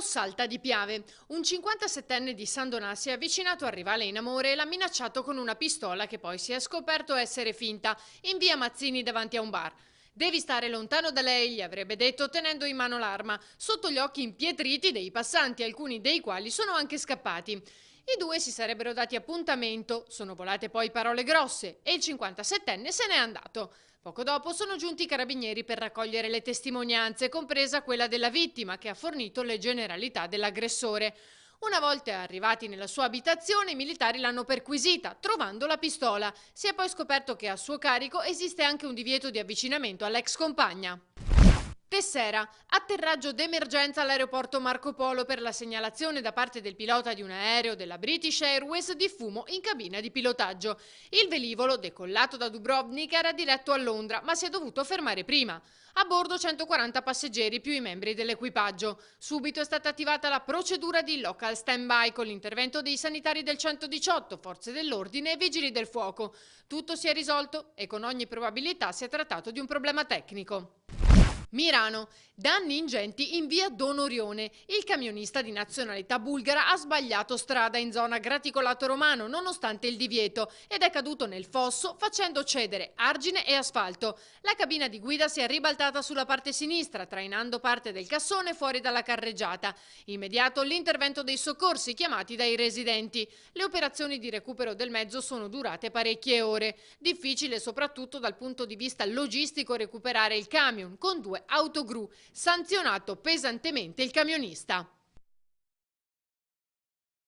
Salta di Piave. Un 57enne di San Donà si è avvicinato al rivale in amore e l'ha minacciato con una pistola che poi si è scoperto essere finta in via Mazzini davanti a un bar. Devi stare lontano da lei, gli avrebbe detto tenendo in mano l'arma, sotto gli occhi impietriti dei passanti, alcuni dei quali sono anche scappati. I due si sarebbero dati appuntamento, sono volate poi parole grosse e il 57enne se n'è andato. Poco dopo sono giunti i carabinieri per raccogliere le testimonianze, compresa quella della vittima che ha fornito le generalità dell'aggressore. Una volta arrivati nella sua abitazione, i militari l'hanno perquisita, trovando la pistola. Si è poi scoperto che a suo carico esiste anche un divieto di avvicinamento all'ex compagna. Tessera, atterraggio d'emergenza all'aeroporto Marco Polo per la segnalazione da parte del pilota di un aereo della British Airways di fumo in cabina di pilotaggio. Il velivolo, decollato da Dubrovnik, era diretto a Londra, ma si è dovuto fermare prima. A bordo 140 passeggeri più i membri dell'equipaggio. Subito è stata attivata la procedura di local stand-by con l'intervento dei sanitari del 118, forze dell'ordine e vigili del fuoco. Tutto si è risolto e con ogni probabilità si è trattato di un problema tecnico. Mirano, danni ingenti in via Don Orione. Il camionista di nazionalità bulgara ha sbagliato strada in zona Graticolato Romano nonostante il divieto ed è caduto nel fosso facendo cedere argine e asfalto. La cabina di guida si è ribaltata sulla parte sinistra, trainando parte del cassone fuori dalla carreggiata. Immediato l'intervento dei soccorsi chiamati dai residenti. Le operazioni di recupero del mezzo sono durate parecchie ore. Difficile soprattutto dal punto di vista logistico recuperare il camion con due autogru, sanzionato pesantemente il camionista.